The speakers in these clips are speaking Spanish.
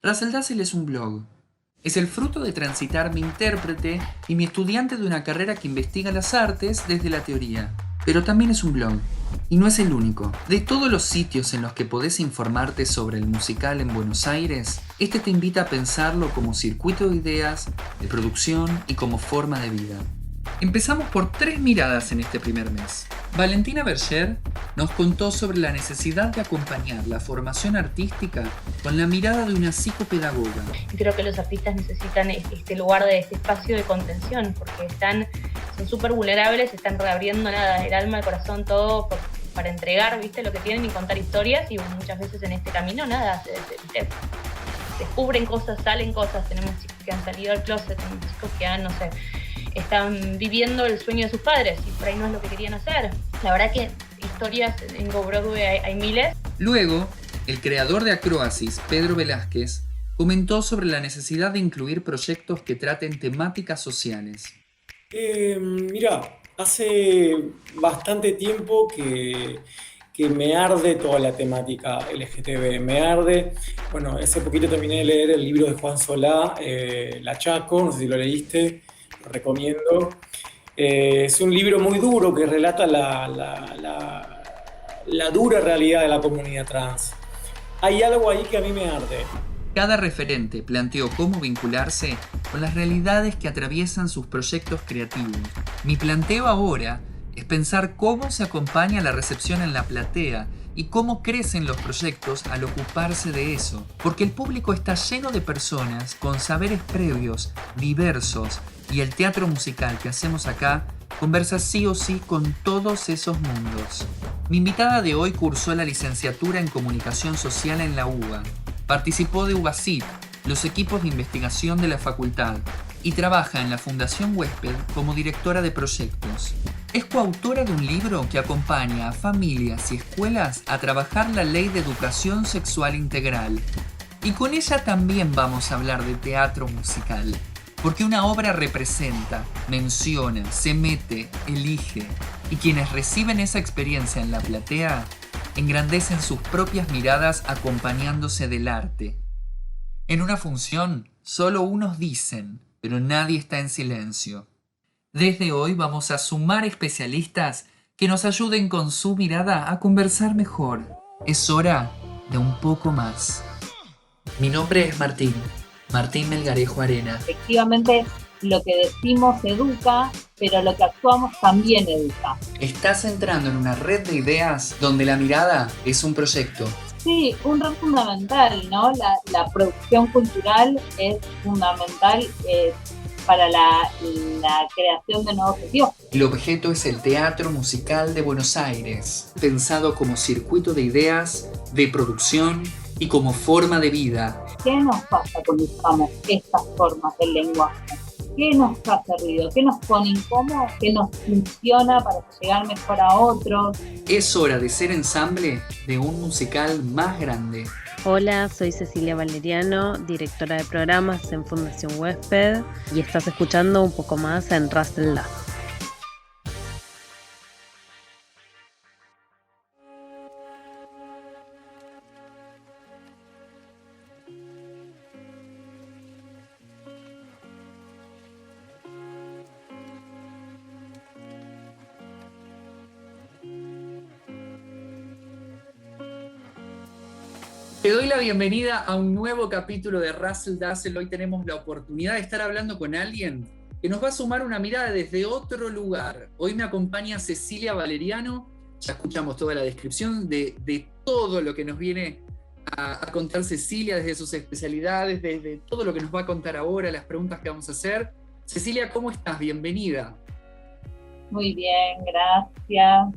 Russell Dassel es un blog. Es el fruto de transitar mi intérprete y mi estudiante de una carrera que investiga las artes desde la teoría. Pero también es un blog. Y no es el único. De todos los sitios en los que podés informarte sobre el musical en Buenos Aires, este te invita a pensarlo como circuito de ideas, de producción y como forma de vida. Empezamos por 3 miradas en este primer mes. Valentina Berger nos contó sobre la necesidad de acompañar la formación artística con la mirada de una psicopedagoga. Creo que los artistas necesitan este lugar, este espacio de contención, porque son súper vulnerables, están reabriendo el alma, el corazón, todo para entregar, ¿viste? Lo que tienen y contar historias, y muchas veces en este camino se descubren cosas, salen cosas. Tenemos chicos que han salido del closet, tenemos chicos que están viviendo el sueño de sus padres y por ahí no es lo que querían hacer. La verdad que historias en Go Broadway hay miles. Luego, el creador de Acroasis, Pedro Velázquez, comentó sobre la necesidad de incluir proyectos que traten temáticas sociales. Mira, hace bastante tiempo que me arde toda la temática LGTB, me arde. Bueno, hace poquito terminé de leer el libro de Juan Solá, La Chaco, no sé si lo leíste, lo recomiendo. Es un libro muy duro que relata la dura realidad de la comunidad trans. Hay algo ahí que a mí me arde. Cada referente planteó cómo vincularse con las realidades que atraviesan sus proyectos creativos. Mi planteo ahora es pensar cómo se acompaña la recepción en la platea y cómo crecen los proyectos al ocuparse de eso. Porque el público está lleno de personas con saberes previos, diversos, y el teatro musical que hacemos acá conversa sí o sí con todos esos mundos. Mi invitada de hoy cursó la licenciatura en Comunicación Social en la UBA. Participó de UBACIT, los equipos de investigación de la facultad, y trabaja en la Fundación Huésped como directora de proyectos. Es coautora de un libro que acompaña a familias y escuelas a trabajar la Ley de Educación Sexual Integral. Y con ella también vamos a hablar de teatro musical, porque una obra representa, menciona, se mete, elige, y quienes reciben esa experiencia en la platea engrandecen sus propias miradas acompañándose del arte. En una función, solo unos dicen, pero nadie está en silencio. Desde hoy vamos a sumar especialistas que nos ayuden con su mirada a conversar mejor. Es hora de un poco más. Mi nombre es Martín Melgarejo Arena. Efectivamente, lo que decimos educa, pero lo que actuamos también educa. Estás entrando en una red de ideas donde la mirada es un proyecto. Sí, un rol fundamental, ¿no? La producción cultural es fundamental para la creación de nuevos objetivos. El objeto es el Teatro Musical de Buenos Aires, pensado como circuito de ideas, de producción y como forma de vida. ¿Qué nos pasa cuando usamos estas formas del lenguaje? ¿Qué nos hace ruido? ¿Qué nos pone incómodo? ¿Qué nos funciona para llegar mejor a otros? Es hora de ser ensamble de un musical más grande. Hola, soy Cecilia Valeriano, directora de programas en Fundación Huésped, y estás escuchando un poco más en Russell Dassel. Te doy la bienvenida a un nuevo capítulo de Russell Dassel. Hoy tenemos la oportunidad de estar hablando con alguien que nos va a sumar una mirada desde otro lugar. Hoy me acompaña Cecilia Valeriano. Ya escuchamos toda la descripción de todo lo que nos viene a contar Cecilia, desde sus especialidades, desde todo lo que nos va a contar ahora, las preguntas que vamos a hacer. Cecilia, ¿cómo estás? Bienvenida. Muy bien, gracias.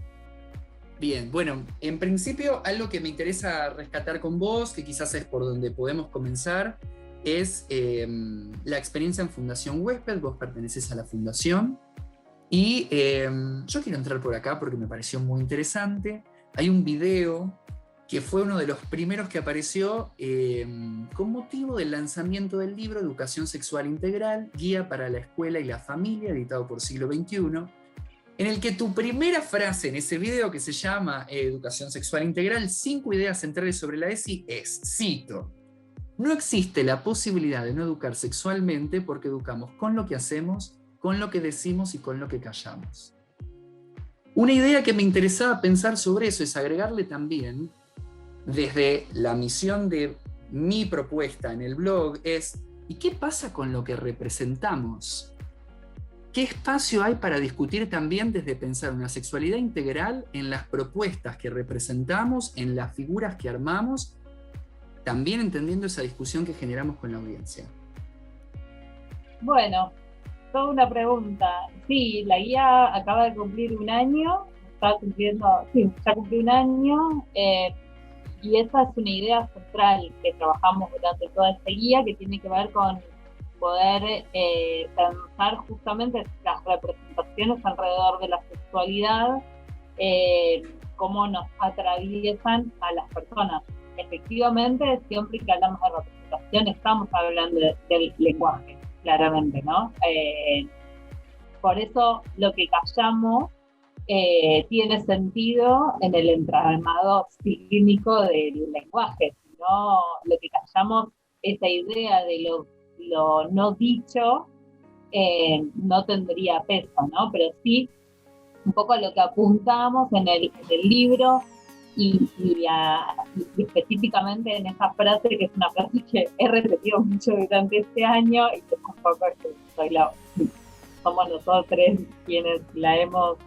Bien, bueno, en principio algo que me interesa rescatar con vos, que quizás es por donde podemos comenzar, es la experiencia en Fundación Huésped. Vos perteneces a la fundación y yo quiero entrar por acá porque me pareció muy interesante. Hay un video que fue uno de los primeros que apareció con motivo del lanzamiento del libro Educación Sexual Integral, Guía para la Escuela y la Familia, editado por Siglo XXI, en el que tu primera frase en ese video, que se llama Educación Sexual Integral, 5 ideas centrales sobre la ESI, es, cito: No existe la posibilidad de no educar sexualmente porque educamos con lo que hacemos, con lo que decimos y con lo que callamos. Una idea que me interesaba pensar sobre eso es agregarle también, desde la misión de mi propuesta en el blog, es ¿y qué pasa con lo que representamos? ¿Qué espacio hay para discutir también desde pensar una sexualidad integral en las propuestas que representamos, en las figuras que armamos, también entendiendo esa discusión que generamos con la audiencia? Bueno, toda una pregunta. Sí, la guía acaba de cumplir un año, ya cumplió un año, y esa es una idea central que trabajamos durante toda esta guía, que tiene que ver con poder pensar justamente las representaciones alrededor de la sexualidad, cómo nos atraviesan a las personas. Efectivamente, siempre que hablamos de representación estamos hablando del lenguaje, claramente, ¿no? Por eso lo que callamos tiene sentido en el entramado clínico del lenguaje, ¿no? Lo que callamos, esa idea de lo no dicho, no tendría peso, ¿no? Pero sí, un poco a lo que apuntamos en el libro y específicamente en esa frase, que es una frase que he repetido mucho durante este año y que tampoco somos nosotros quienes la hemos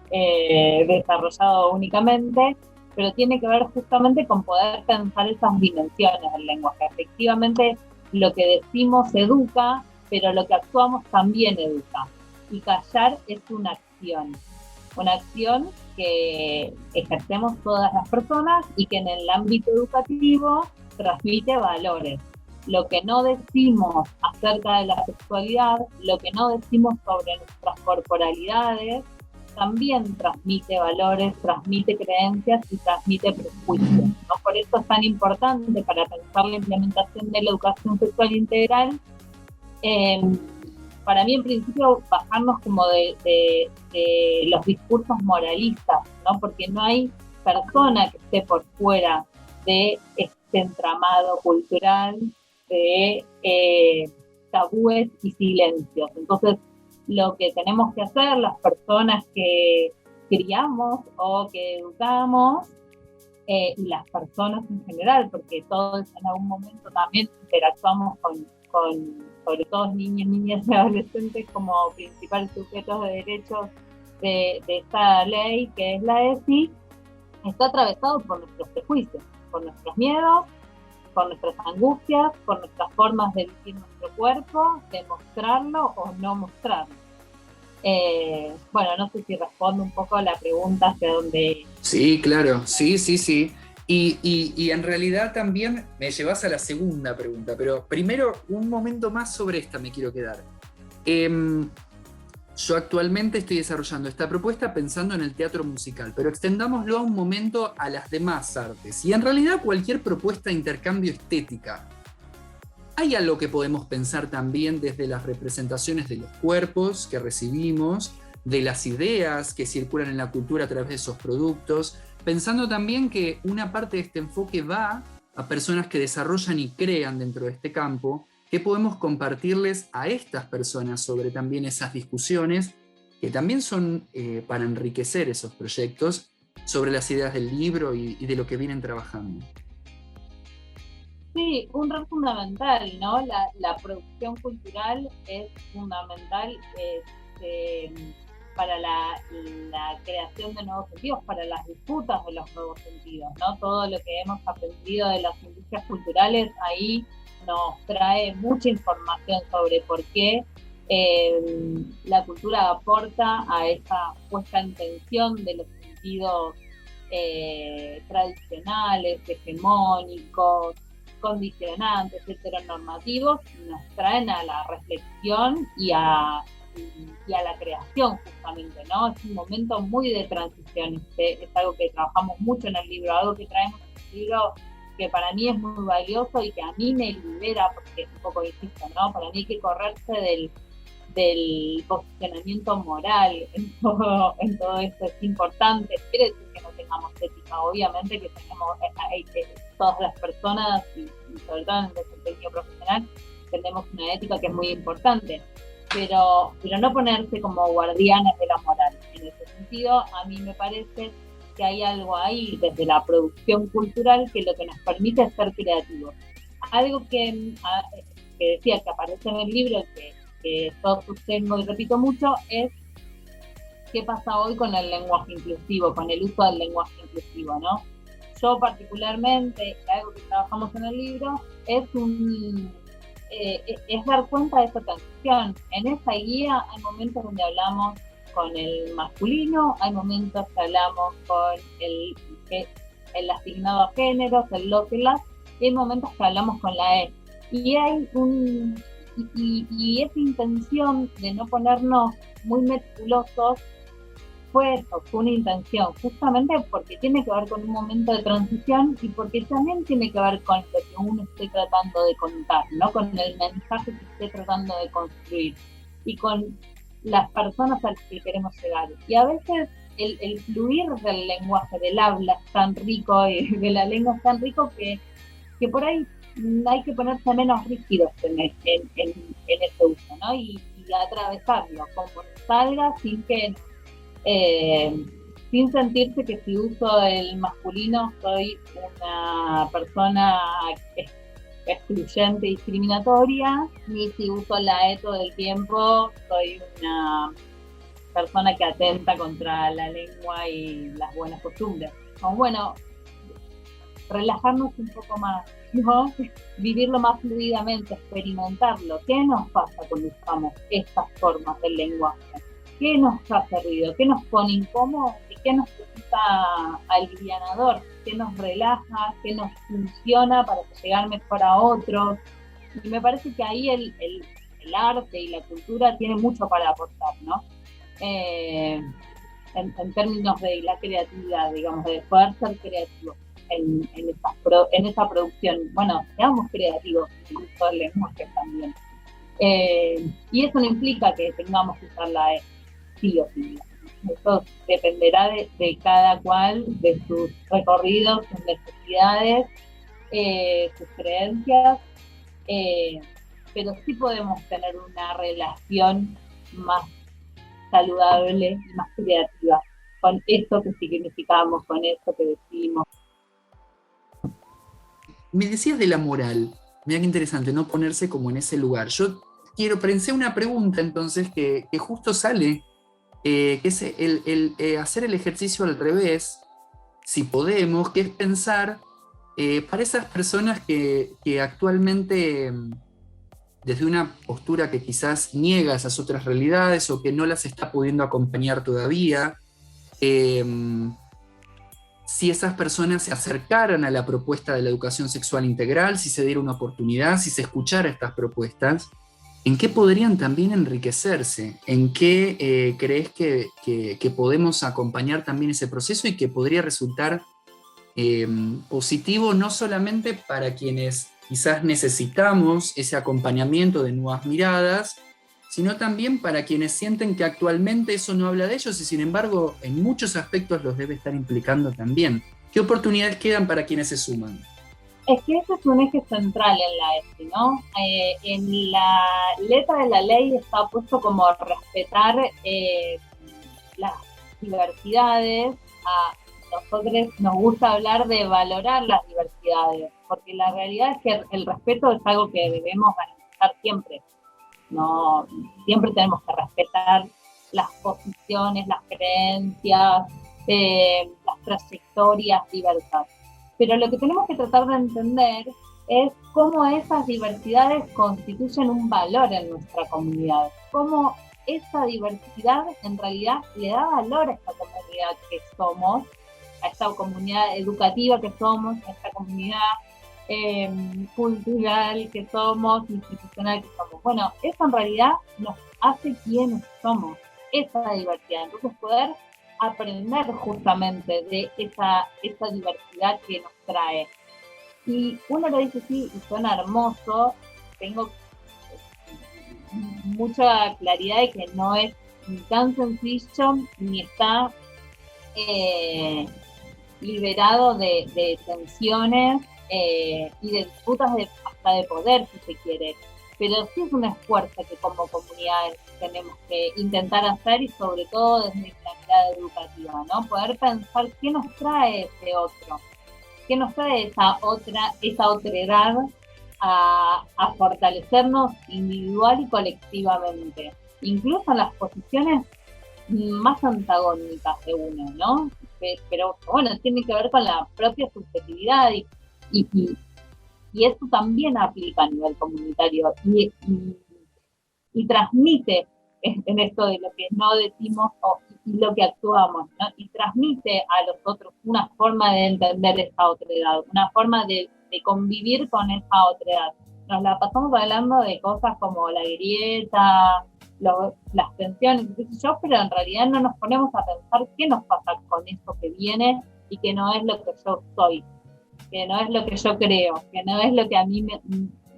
desarrollado únicamente, pero tiene que ver justamente con poder pensar esas dimensiones del lenguaje. Efectivamente, lo que decimos educa, pero lo que actuamos también educa. Y callar es una acción que ejercemos todas las personas y que en el ámbito educativo transmite valores. Lo que no decimos acerca de la sexualidad, lo que no decimos sobre nuestras corporalidades, también transmite valores, transmite creencias y transmite prejuicios, ¿no? Por eso es tan importante para pensar la implementación de la educación sexual integral, para mí en principio bajarnos como de los discursos moralistas, ¿no? Porque no hay persona que esté por fuera de este entramado cultural de tabúes y silencios. Entonces, lo que tenemos que hacer las personas que criamos o que educamos, y las personas en general, porque todos en algún momento también interactuamos con sobre todo niñas y adolescentes como principales sujetos de derechos de esta ley, que es la ESI, está atravesado por nuestros prejuicios, por nuestros miedos, por nuestras angustias, por nuestras formas de vivir nuestro cuerpo, de mostrarlo o no mostrarlo. Bueno, no sé si respondo un poco a la pregunta hacia dónde... Sí, claro, sí. Y en realidad también me llevas a la segunda pregunta, pero primero un momento más sobre esta me quiero quedar. Yo actualmente estoy desarrollando esta propuesta pensando en el teatro musical, pero extendámoslo un momento a las demás artes y en realidad cualquier propuesta de intercambio estética. Hay algo que podemos pensar también desde las representaciones de los cuerpos que recibimos, de las ideas que circulan en la cultura a través de esos productos, pensando también que una parte de este enfoque va a personas que desarrollan y crean dentro de este campo. ¿Qué podemos compartirles a estas personas sobre también esas discusiones que también son para enriquecer esos proyectos sobre las ideas del libro y de lo que vienen trabajando? Sí, un rol fundamental, ¿no? La producción cultural es fundamental para la creación de nuevos sentidos, para las disputas de los nuevos sentidos, ¿no? Todo lo que hemos aprendido de las industrias culturales ahí nos trae mucha información sobre por qué la cultura aporta a esa puesta en tensión de los sentidos tradicionales, hegemónicos, condicionantes, heteronormativos, nos traen a la reflexión y a la creación justamente, ¿no? Es un momento muy de transición, es algo que trabajamos mucho en el libro, algo que traemos en el libro que para mí es muy valioso y que a mí me libera, porque es un poco insisto, ¿no? Para mí hay que correrse del posicionamiento moral en todo esto, es importante. Quiere decir que no tengamos ética, obviamente que tenemos, todas las personas y sobre todo en el desempeño profesional, tenemos una ética que es muy importante, pero no ponerse como guardianes de la moral. En ese sentido, a mí me parece que hay algo ahí desde la producción cultural que lo que nos permite es ser creativos. Algo que decía que aparece en el libro, que yo sostengo y repito mucho, es qué pasa hoy con el lenguaje inclusivo, con el uso del lenguaje inclusivo, ¿no? Yo particularmente, algo que trabajamos en el libro, es dar cuenta de esa transición. En esa guía hay momentos donde hablamos con el masculino, hay momentos que hablamos con el asignado a géneros, el lo que las, y hay momentos que hablamos con la E. Y hay y esa intención de no ponernos muy meticulosos fue una intención, justamente porque tiene que ver con un momento de transición y porque también tiene que ver con lo que uno esté tratando de contar, ¿no? Con el mensaje que esté tratando de construir y con las personas a las que queremos llegar. Y a veces el fluir del lenguaje, del habla es tan rico y de la lengua es tan rico que por ahí hay que ponerse menos rígidos en ese uso, ¿no? Y atravesarlo, como salga sin sentirse que si uso el masculino soy una persona excluyente y discriminatoria, ni si uso la E todo el tiempo soy una persona que atenta contra la lengua y las buenas costumbres. Como, bueno, relajarnos un poco más, ¿no? Vivirlo más fluidamente, experimentarlo. ¿Qué nos pasa cuando usamos estas formas del lenguaje? ¿Qué nos hace ruido? ¿Qué nos pone incómodo? ¿Y qué nos resulta alivianador? ¿Qué nos relaja? ¿Qué nos funciona para llegar mejor a otros? Y me parece que ahí el arte y la cultura tiene mucho para aportar, ¿no? En términos de la creatividad, digamos, de poder ser creativos en esa producción. Bueno, seamos creativos en el uso del lenguaje también. Y eso no implica que tengamos que usar la E, sí o sí. Eso dependerá de cada cual, de sus recorridos, sus necesidades, sus creencias, pero sí podemos tener una relación más saludable y más creativa con esto que significamos, con esto que decimos. Me decías de la moral. Mira qué interesante, no ponerse como en ese lugar. Yo pensé una pregunta entonces que justo sale, que es el hacer el ejercicio al revés, si podemos, que es pensar para esas personas que actualmente, desde una postura que quizás niega esas otras realidades o que no las está pudiendo acompañar todavía, si esas personas se acercaran a la propuesta de la educación sexual integral, si se diera una oportunidad, si se escuchara estas propuestas, ¿en qué podrían también enriquecerse? ¿En qué crees que podemos acompañar también ese proceso y que podría resultar positivo no solamente para quienes quizás necesitamos ese acompañamiento de nuevas miradas, sino también para quienes sienten que actualmente eso no habla de ellos y sin embargo en muchos aspectos los debe estar implicando también? ¿Qué oportunidades quedan para quienes se suman? Es que ese es un eje central en la ESI, ¿no? En la letra de la ley está puesto como respetar las diversidades. A nosotros nos gusta hablar de valorar las diversidades, porque la realidad es que el respeto es algo que debemos garantizar siempre. No, siempre tenemos que respetar las posiciones, las creencias, las trayectorias diversas. Pero lo que tenemos que tratar de entender es cómo esas diversidades constituyen un valor en nuestra comunidad, cómo esa diversidad en realidad le da valor a esta comunidad que somos, a esta comunidad educativa que somos, a esta comunidad cultural que somos, institucional que somos. Bueno, eso en realidad nos hace quienes somos, esa diversidad. Entonces poder aprender justamente de esa diversidad que nos trae. Y uno lo dice sí, y suena hermoso, tengo mucha claridad de que no es ni tan sencillo, ni está liberado de tensiones y de disputas hasta de poder, si se quiere. Pero sí es un esfuerzo que como comunidades tenemos que intentar hacer, y sobre todo desde la mirada educativa, ¿no? Poder pensar qué nos trae ese otro, qué nos trae esa otredad a fortalecernos individual y colectivamente, incluso en las posiciones más antagónicas de uno, ¿no? Pero bueno, tiene que ver con la propia subjetividad y eso también aplica a nivel comunitario y transmite en esto de lo que no decimos y lo que actuamos, ¿no? Y transmite a los otros una forma de entender esa otredad, una forma de convivir con esa otredad. Nos la pasamos hablando de cosas como la grieta, las tensiones, qué sé yo, pero en realidad no nos ponemos a pensar qué nos pasa con eso que viene y que no es lo que yo soy, que no es lo que yo creo, que no es lo que a mí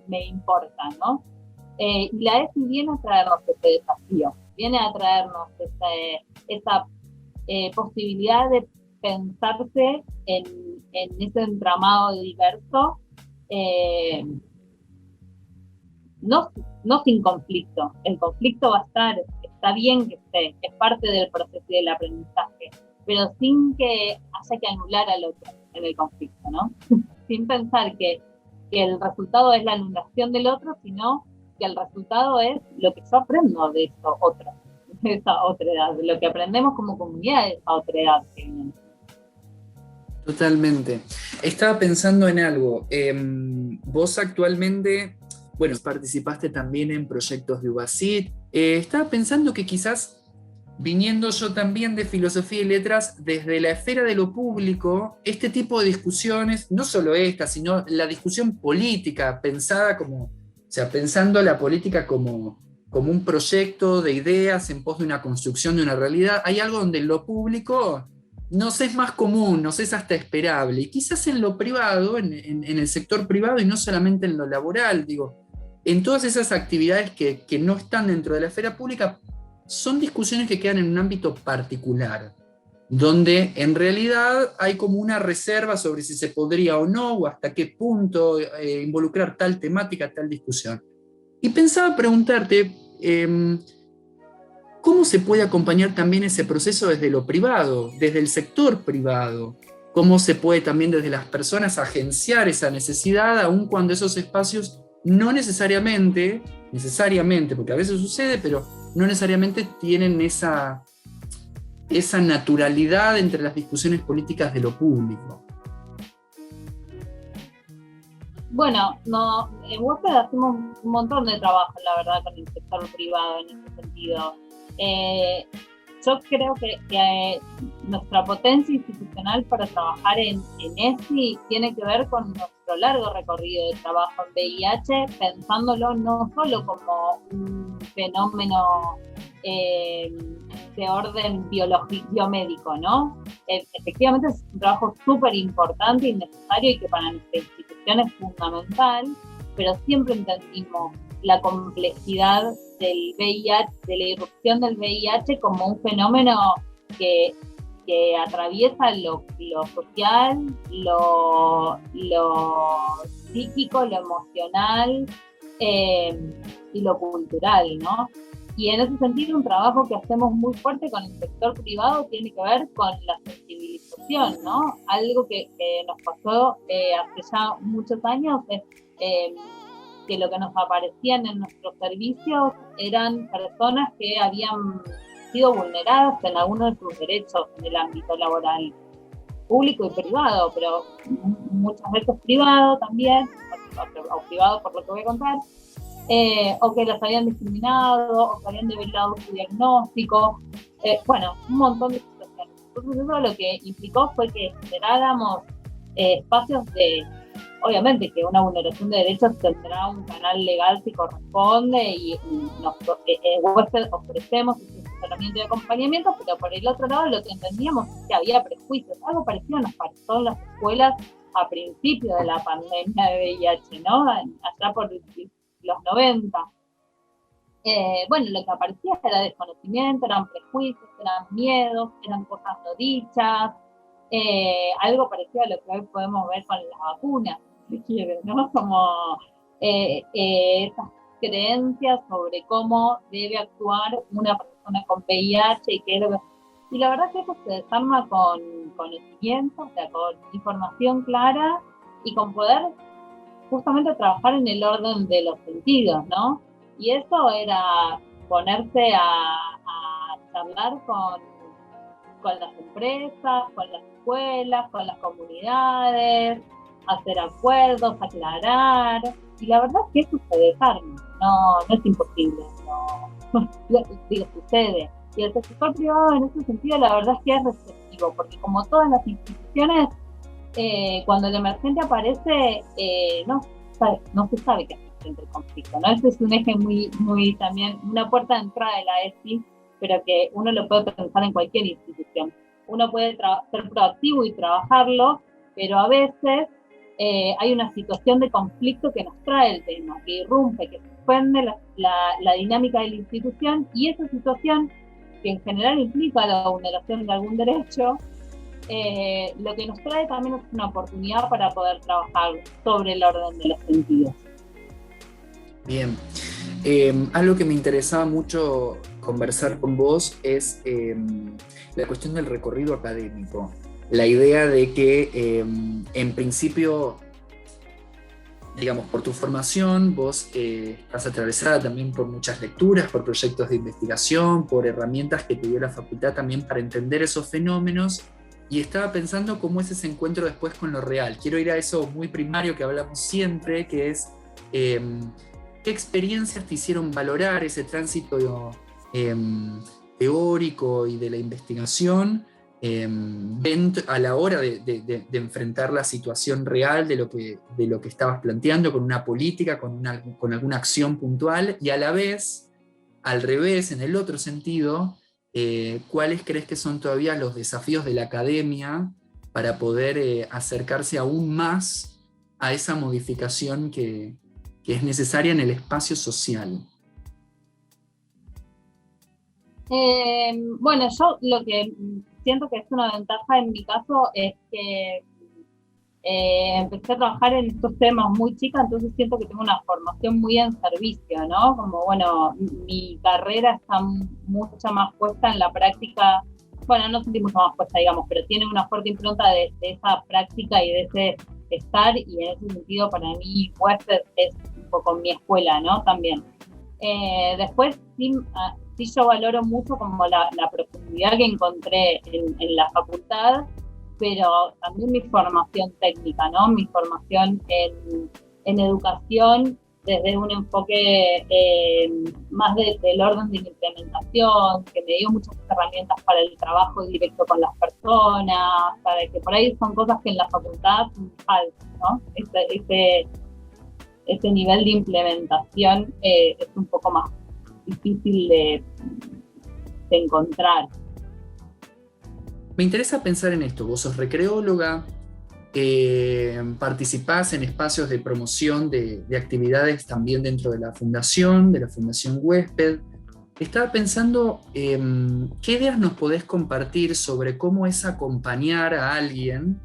me importa, ¿no? Y la ESI viene a traernos ese desafío, viene a traernos esa posibilidad de pensarse en ese entramado diverso, no sin conflicto. El conflicto va a estar, está bien que esté, es parte del proceso del aprendizaje, pero sin que haya que anular al otro en el conflicto, ¿no? Sin pensar que el resultado es la anulación del otro, sino que el resultado es lo que yo aprendo de eso otro, de esa otredad, de lo que aprendemos como comunidad de esa otredad que viene. Totalmente. Estaba pensando en algo. Vos actualmente, bueno, participaste también en proyectos de UBASIT. Estaba pensando que quizás, viniendo yo también de filosofía y letras, desde la esfera de lo público, este tipo de discusiones, no solo esta, sino la discusión política, pensada como, o sea, pensando la política como un proyecto de ideas en pos de una construcción de una realidad, hay algo donde lo público nos es más común, nos es hasta esperable, y quizás en lo privado, en el sector privado y no solamente en lo laboral, digo, en todas esas actividades que no están dentro de la esfera pública, son discusiones que quedan en un ámbito particular, donde en realidad hay como una reserva sobre si se podría o no, o hasta qué punto involucrar tal temática, tal discusión. Y pensaba preguntarte, ¿cómo se puede acompañar también ese proceso desde lo privado, desde el sector privado? ¿Cómo se puede también desde las personas agenciar esa necesidad, aun cuando esos espacios no necesariamente, porque a veces sucede, pero no necesariamente tienen esa naturalidad entre las discusiones políticas de lo público? Bueno, en WordPress hacemos un montón de trabajo, la verdad, con el sector privado en ese sentido. Yo creo que nuestra potencia institucional para trabajar en ESI tiene que ver con nuestro largo recorrido de trabajo en VIH, pensándolo no solo como un fenómeno de orden biomédico, ¿no? Efectivamente es un trabajo súper importante y necesario y que para nuestra institución es fundamental, pero siempre entendimos la complejidad del VIH, de la irrupción del VIH como un fenómeno que atraviesa lo social, lo psíquico, lo emocional y lo cultural, ¿no? Y en ese sentido un trabajo que hacemos muy fuerte con el sector privado tiene que ver con la sensibilización, ¿no? Algo que nos pasó hace ya muchos años es que lo que nos aparecían en nuestros servicios eran personas que habían sido vulneradas en algunos de sus derechos en el ámbito laboral, público y privado, pero muchas veces privado también, o privado por lo que voy a contar, o que las habían discriminado, o que habían develado su diagnóstico, bueno, un montón de situaciones. Entonces eso lo que implicó fue que generáramos espacios de, obviamente que una vulneración de derechos tendrá un canal legal si corresponde y ofrecemos ese asesoramiento y acompañamiento, pero por el otro lado lo que entendíamos es que había prejuicios, algo parecido nos pasó en las escuelas a principios de la pandemia de VIH, ¿no? Allá por los 90. Bueno, lo que aparecía era desconocimiento, eran prejuicios, eran miedos, eran cosas no dichas, algo parecido a lo que hoy podemos ver con las vacunas. se quiere, ¿no? Como esas creencias sobre cómo debe actuar una persona con VIH y qué debe... Y la verdad es que eso se desarma con conocimiento, o sea, con información clara y con poder justamente trabajar en el orden de los sentidos, ¿no? Y eso era ponerse a charlar con las empresas, con las escuelas, con las comunidades, hacer acuerdos, aclarar, y la verdad es que eso se desarma, no es imposible, no, digo, sucede. Y el sector privado en ese sentido la verdad es que es receptivo, porque como todas las instituciones, cuando el emergente aparece, no se sabe qué hacer frente al conflicto, ¿no? Ese es un eje muy también, una puerta de entrada de la ESI, pero que uno lo puede pensar en cualquier institución. Uno puede ser proactivo y trabajarlo, pero a veces hay una situación de conflicto que nos trae el tema, que irrumpe, que suspende la dinámica de la institución, y esa situación, que en general implica la vulneración de algún derecho, lo que nos trae también es una oportunidad para poder trabajar sobre el orden de los sentidos. Bien. Algo que me interesaba mucho conversar con vos es la cuestión del recorrido académico. La idea de que, en principio, digamos, por tu formación, vos estás atravesada también por muchas lecturas, por proyectos de investigación, por herramientas que te dio la facultad también para entender esos fenómenos, y estaba pensando cómo es ese encuentro después con lo real. Quiero ir a eso muy primario que hablamos siempre, que es qué experiencias te hicieron valorar ese tránsito teórico y de la investigación a la hora de enfrentar la situación real de lo que estabas planteando, con una política, con alguna acción puntual, y a la vez, al revés, en el otro sentido, ¿cuáles crees que son todavía los desafíos de la academia para poder acercarse aún más a esa modificación que es necesaria en el espacio social? Bueno, yo lo que siento que es una ventaja en mi caso es que empecé a trabajar en estos temas muy chica, entonces siento que tengo una formación muy en servicio, ¿no? Como, bueno, mi carrera está mucho más puesta en la práctica, bueno, no sentí mucho más puesta, digamos, pero tiene una fuerte impronta de esa práctica y de ese estar, y en ese sentido para mí Western es un poco mi escuela, ¿no? También. Después sí yo valoro mucho como la profundidad que encontré en la facultad, pero también mi formación técnica, ¿no? Mi formación en educación desde un enfoque más del orden de la implementación, que me dio muchas herramientas para el trabajo directo con las personas, para que por ahí son cosas que en la facultad faltan, ¿no? Ese nivel de implementación es un poco más difícil de encontrar. Me interesa pensar en esto. Vos sos recreóloga, participás en espacios de promoción de actividades también dentro de la Fundación Huésped. Estaba pensando, ¿qué ideas nos podés compartir sobre cómo es acompañar a alguien,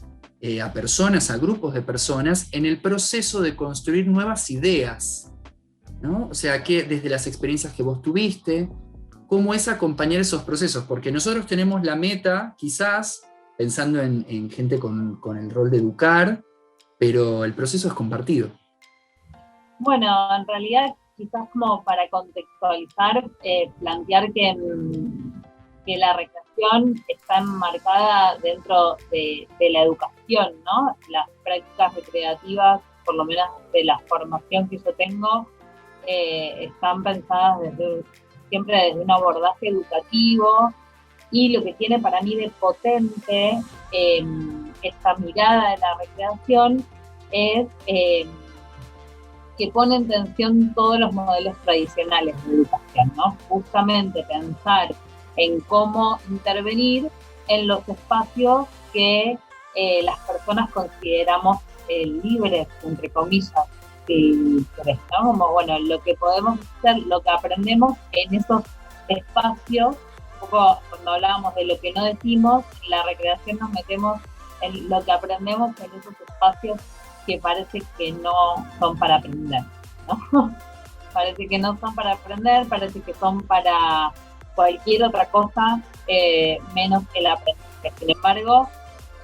a personas, a grupos de personas, en el proceso de construir nuevas ideas, ¿no? O sea, que desde las experiencias que vos tuviste, ¿cómo es acompañar esos procesos? Porque nosotros tenemos la meta, quizás, pensando en gente con el rol de educar, pero el proceso es compartido. Bueno, en realidad, quizás como para contextualizar, plantear que la recreación está enmarcada dentro de la educación, ¿no? Las prácticas recreativas, por lo menos de la formación que yo tengo, están pensadas siempre desde un abordaje educativo, y lo que tiene para mí de potente esta mirada de la recreación es que pone en tensión todos los modelos tradicionales de educación, ¿no? Justamente pensar en cómo intervenir en los espacios que las personas consideramos libres, entre comillas, ¿no? Como, bueno, lo que podemos hacer, lo que aprendemos en esos espacios, un poco cuando hablábamos de lo que no decimos, en la recreación nos metemos en lo que aprendemos en esos espacios que parece que no son para aprender, ¿no? Parece que no son para aprender, parece que son para cualquier otra cosa menos el aprendizaje. Sin embargo,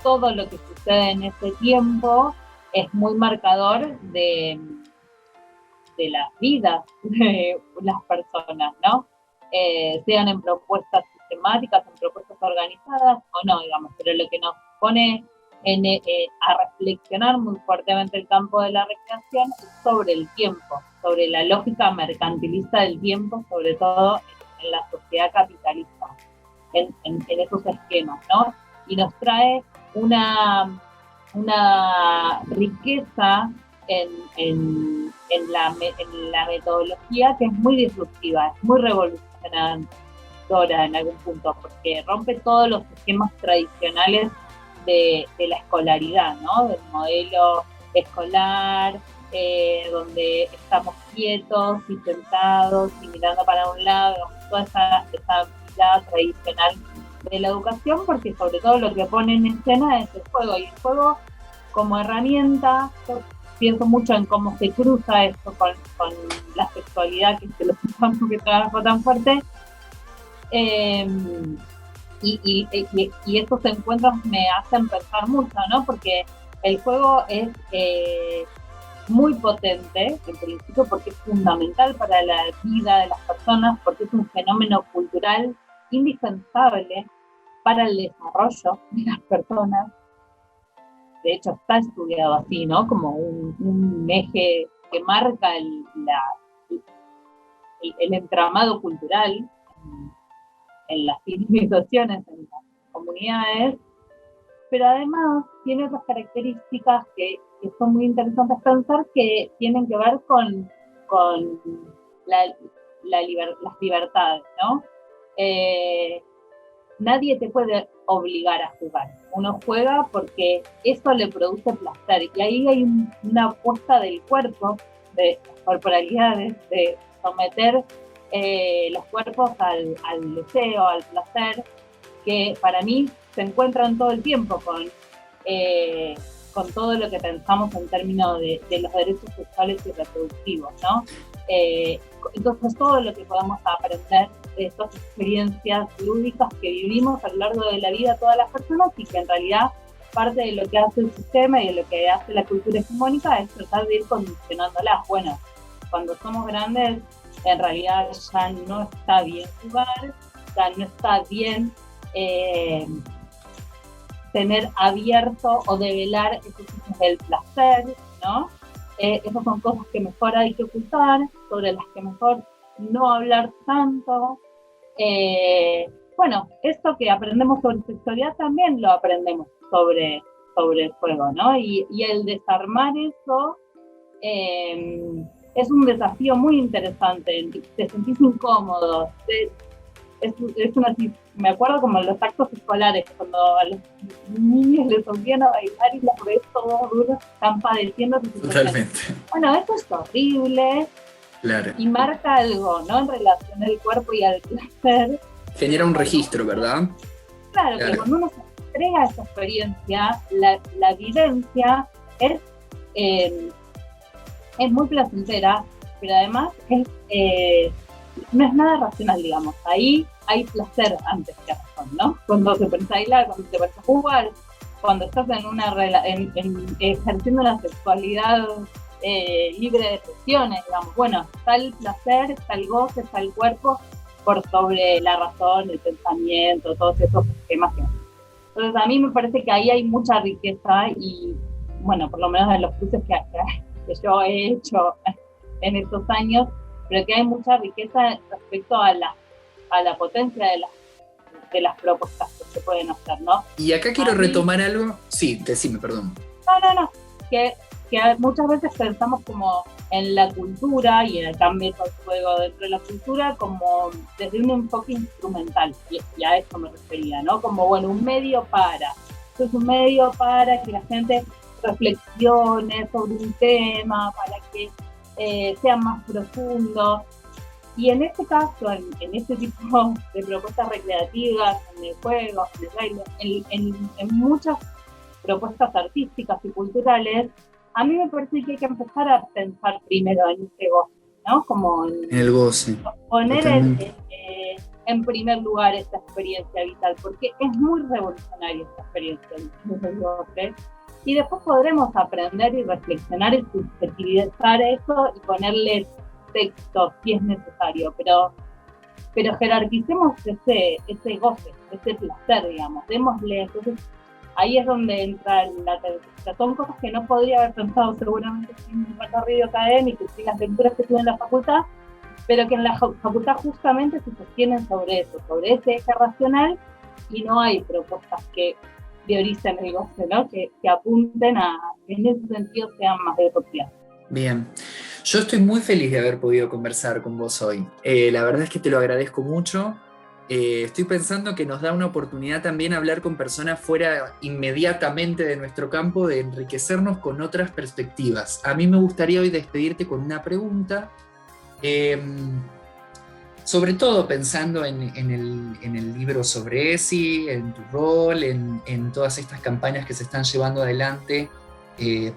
todo lo que sucede en ese tiempo es muy marcador de las vidas de las personas, ¿no? Sean en propuestas sistemáticas, en propuestas organizadas o no, digamos, pero lo que nos pone a reflexionar muy fuertemente el campo de la recreación es sobre el tiempo, sobre la lógica mercantilista del tiempo, sobre todo en la sociedad capitalista, en esos esquemas, ¿no? Y nos trae una riqueza en la metodología que es muy disruptiva, es muy revolucionadora en algún punto, porque rompe todos los esquemas tradicionales de la escolaridad, ¿no? Del modelo escolar, donde estamos quietos y sentados y mirando para un lado, toda esa vida tradicional de la educación, porque sobre todo lo que pone en escena es el juego, y el juego como herramienta. Yo pienso mucho en cómo se cruza esto con la sexualidad, que se lo supone que trabajo tan fuerte, y estos encuentros me hacen pensar mucho, ¿no? Porque el juego es muy potente, en principio, porque es fundamental para la vida de las personas, porque es un fenómeno cultural indispensable para el desarrollo de las personas. De hecho, está estudiado así, ¿no? Como un eje que marca el entramado cultural en las civilizaciones, en las comunidades, pero además tiene otras características que son muy interesantes pensar, que tienen que ver con las libertades, ¿no? Nadie te puede obligar a jugar. Uno juega porque eso le produce placer, y ahí hay una apuesta del cuerpo, de las corporalidades, de someter los cuerpos al deseo, al placer, que para mí se encuentran todo el tiempo con todo lo que pensamos en términos de los derechos sexuales y reproductivos, ¿no? Entonces todo lo que podemos aprender de estas experiencias lúdicas que vivimos a lo largo de la vida todas las personas, y que en realidad parte de lo que hace el sistema y de lo que hace la cultura hegemónica es tratar de ir condicionándolas. Bueno, cuando somos grandes, en realidad ya no está bien jugar, ya no está bien tener abierto o develar esos hechos del placer, ¿no? Esas son cosas que mejor hay que ocultar, sobre las que mejor no hablar tanto. Bueno, esto que aprendemos sobre sexualidad también lo aprendemos sobre el juego, ¿no? Y el desarmar eso es un desafío muy interesante. Te sentís incómodo. Me acuerdo como en los actos escolares, cuando a los niños les obligan a bailar y los ves todos duros, están padeciendo. Totalmente. Bueno, esto es horrible. Claro. Y marca algo, ¿no? En relación al cuerpo y al placer. Genera un registro, ¿verdad? Claro, que cuando uno se entrega a esa experiencia, la vivencia es muy placentera, pero además no es nada racional, digamos. Ahí hay placer antes que razón, ¿no? Cuando te pones a bailar, cuando te pones a jugar, cuando estás ejerciendo una sexualidad libre de presiones, digamos. Bueno, está el placer, está el goce, está el cuerpo por sobre la razón, el pensamiento, todos esos esquemas. Entonces a mí me parece que ahí hay mucha riqueza, y bueno, por lo menos en los cruces que yo he hecho en estos años, pero que hay mucha riqueza respecto a la potencia de las propuestas que se pueden hacer, ¿no? Y acá quiero retomar algo. Sí, decime, perdón. No. Que muchas veces pensamos como en la cultura y en el cambio del juego dentro de la cultura como desde un enfoque instrumental, y a eso me refería, ¿no? Como, bueno, un medio para. Esto es un medio para que la gente reflexione sobre un tema, para que sea más profundo. Y en este caso, en este tipo de propuestas recreativas, en el juego, en el baile, en muchas propuestas artísticas y culturales, a mí me parece que hay que empezar a pensar primero en ese goce, ¿no? Como En el goce. poner Totalmente. en primer lugar esta experiencia vital, porque es muy revolucionaria esta experiencia del goce. Y después podremos aprender y reflexionar y subjetivizar eso y ponerle texto si es necesario, pero jerarquicemos ese goce, ese placer, digamos, démosle. Entonces ahí es donde entra la tendencia. Son cosas que no podría haber pensado seguramente sin mi recorrido académico y sin las lecturas que tuve en la facultad, pero que en la facultad justamente se sostienen sobre eso, sobre ese eje racional, y no hay propuestas que prioricen el goce, ¿no? Que apunten a que en ese sentido sean más de utopía. Bien, yo estoy muy feliz de haber podido conversar con vos hoy. La verdad es que te lo agradezco mucho. Estoy pensando que nos da una oportunidad también hablar con personas fuera inmediatamente de nuestro campo, de enriquecernos con otras perspectivas. A mí me gustaría hoy despedirte con una pregunta, sobre todo pensando en el libro sobre ESI, en tu rol, en todas estas campañas que se están llevando adelante,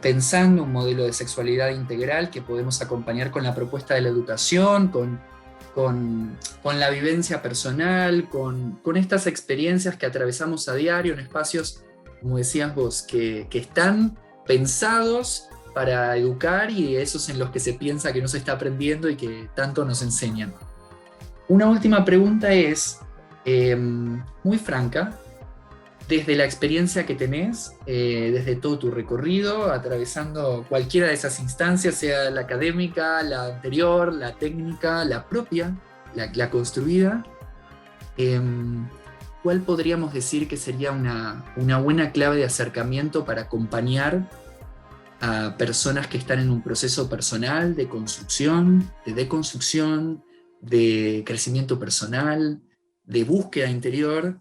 pensando un modelo de sexualidad integral que podemos acompañar con la propuesta de la educación, con la vivencia personal, con estas experiencias que atravesamos a diario en espacios, como decías vos, que están pensados para educar, y esos en los que se piensa que no se está aprendiendo y que tanto nos enseñan. Una última pregunta es, muy franca, desde la experiencia que tenés, desde todo tu recorrido, atravesando cualquiera de esas instancias, sea la académica, la anterior, la técnica, la propia, la construida, ¿cuál podríamos decir que sería una buena clave de acercamiento para acompañar a personas que están en un proceso personal de construcción, de deconstrucción, de crecimiento personal, de búsqueda interior,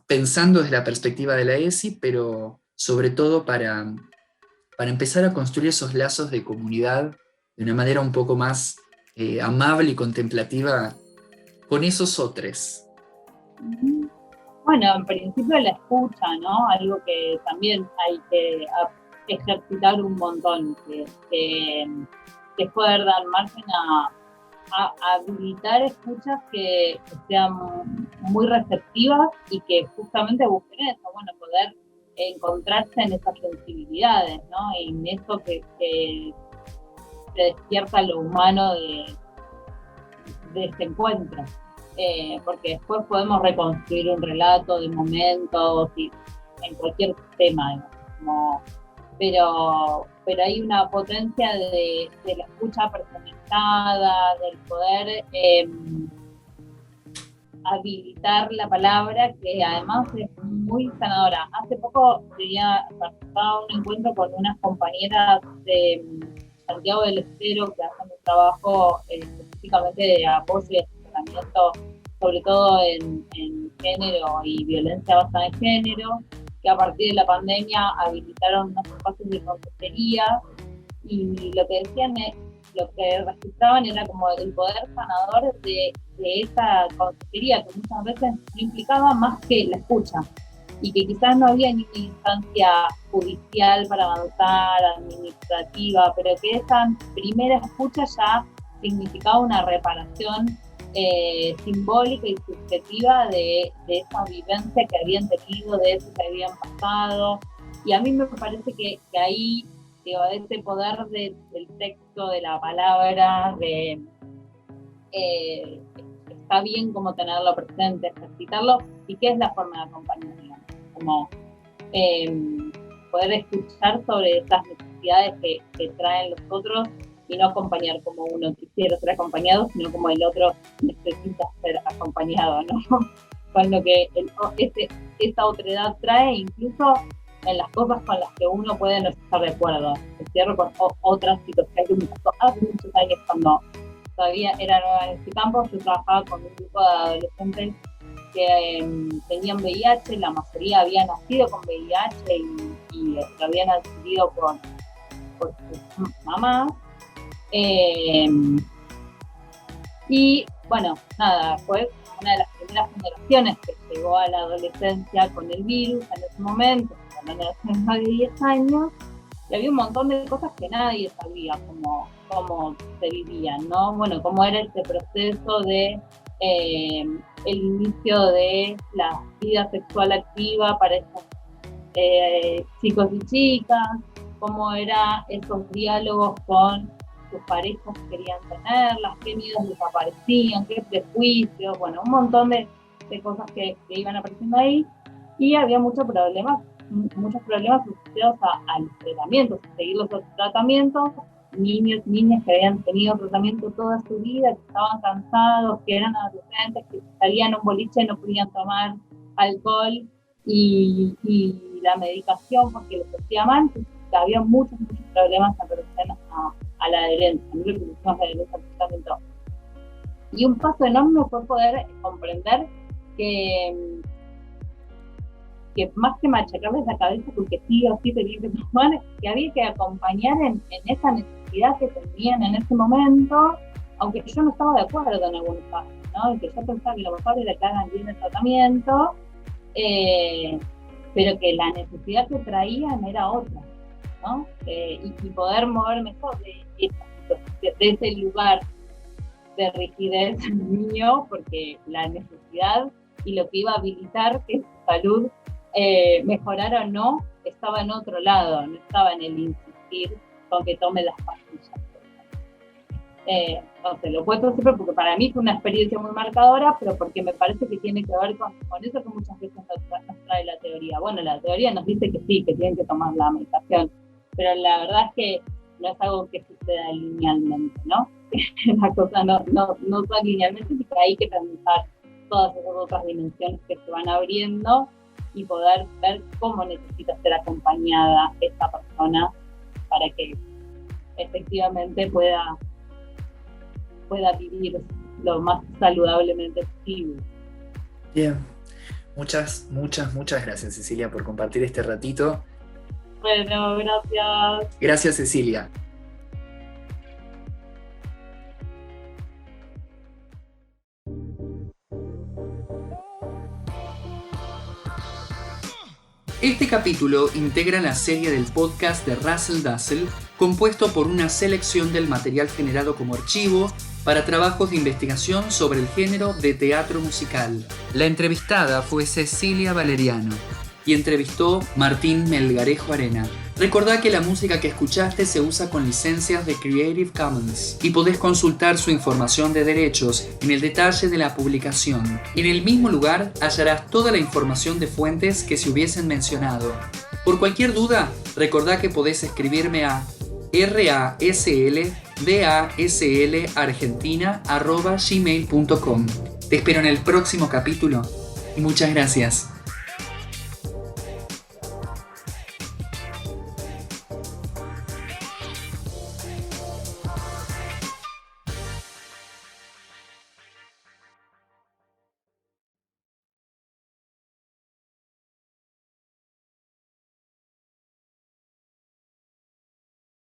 pensando desde la perspectiva de la ESI, pero sobre todo para empezar a construir esos lazos de comunidad de una manera un poco más amable y contemplativa con esos otros? Bueno, en principio la escucha, ¿no? Algo que también hay que ejercitar un montón, que es poder dar margen a habilitar escuchas que sean muy receptivas y que justamente busquen eso, bueno, poder encontrarse en esas sensibilidades, ¿no? En eso que se despierta lo humano de este encuentro. Porque después podemos reconstruir un relato de momentos y en cualquier tema, ¿no? Pero hay una potencia de la escucha personalizada, del poder habilitar la palabra, que además es muy sanadora. Hace poco participaba en un encuentro con unas compañeras de Santiago del Estero que hacen un trabajo específicamente de apoyo y asesoramiento, sobre todo en género y violencia basada en género, que a partir de la pandemia habilitaron unos espacios de consejería, y lo que decían lo que registraban era como el poder sanador de esa consejería, que muchas veces no implicaba más que la escucha, y que quizás no había ni una instancia judicial para avanzar, administrativa, pero que esa primera escucha ya significaba una reparación simbólica y subjetiva de esa vivencia que habían tenido, de eso que habían pasado. Y a mí me parece que ahí, digo, ese poder del texto, de la palabra, está bien como tenerlo presente, ejercitarlo, y qué es la forma de acompañar, digamos, como poder escuchar sobre esas necesidades que traen los otros, y no acompañar como uno quisiera ser acompañado, sino como el otro necesita ser acompañado, ¿no? Con lo que esa otredad trae, incluso en las cosas con las que uno puede no estar de acuerdo. Me cierro con otras situaciones que me pasó hace muchos años, cuando todavía era nueva en este campo. Yo trabajaba con un grupo de adolescentes que tenían VIH, la mayoría había nacido con VIH y lo habían adquirido por sus mamás. Y bueno, nada, fue una de las primeras generaciones que llegó a la adolescencia con el virus en ese momento, una adolescencia de 10 años, y había un montón de cosas que nadie sabía cómo se vivían, ¿no? Bueno, cómo era este proceso de el inicio de la vida sexual activa para estos chicos y chicas, cómo eran esos diálogos con sus parejas que querían tenerlas, qué miedos les aparecían, qué prejuicios, bueno, un montón de cosas que iban apareciendo ahí, y había muchos problemas asociados a los tratamientos, a seguir los tratamientos, niños, niñas que habían tenido tratamiento toda su vida, que estaban cansados, que eran adolescentes, que salían a un boliche y no podían tomar alcohol y la medicación porque les hacía mal. Entonces, había muchos problemas en relación a la adherencia, a lo que decimos la adherencia al tratamiento. Y un paso enorme fue poder comprender que más que machacarles la cabeza porque sí o sí tenía que tomar, que había que acompañar en esa necesidad que tenían en ese momento, aunque yo no estaba de acuerdo en algunos casos, ¿no? Que yo pensaba que lo mejor era que hagan bien el tratamiento, pero que la necesidad que traían era otra, ¿no? Y poder mover mejor de ese lugar de rigidez mío, porque la necesidad y lo que iba a habilitar que su salud mejorara o no, estaba en otro lado, no estaba en el insistir con que tome las pastillas. Entonces, lo cuento siempre porque para mí fue una experiencia muy marcadora, pero porque me parece que tiene que ver con eso que muchas veces nos trae la teoría. Bueno, la teoría nos dice que sí, que tienen que tomar la medicación, pero la verdad es que no es algo que suceda linealmente, ¿no? La cosa no está linealmente, y hay que pensar todas esas otras dimensiones que se van abriendo y poder ver cómo necesita ser acompañada esta persona para que efectivamente pueda vivir lo más saludablemente posible. Bien, muchas gracias, Cecilia, por compartir este ratito. Bueno, gracias. Gracias, Cecilia. Este capítulo integra la serie del podcast de Russell Dassel, compuesto por una selección del material generado como archivo para trabajos de investigación sobre el género de teatro musical. La entrevistada fue Cecilia Valeriano y entrevistó Martín Melgarejo Arena. Recordá que la música que escuchaste se usa con licencias de Creative Commons y podés consultar su información de derechos en el detalle de la publicación. En el mismo lugar hallarás toda la información de fuentes que se hubiesen mencionado. Por cualquier duda, recordá que podés escribirme a rasldaslargentina@gmail.com. Te espero en el próximo capítulo y muchas gracias.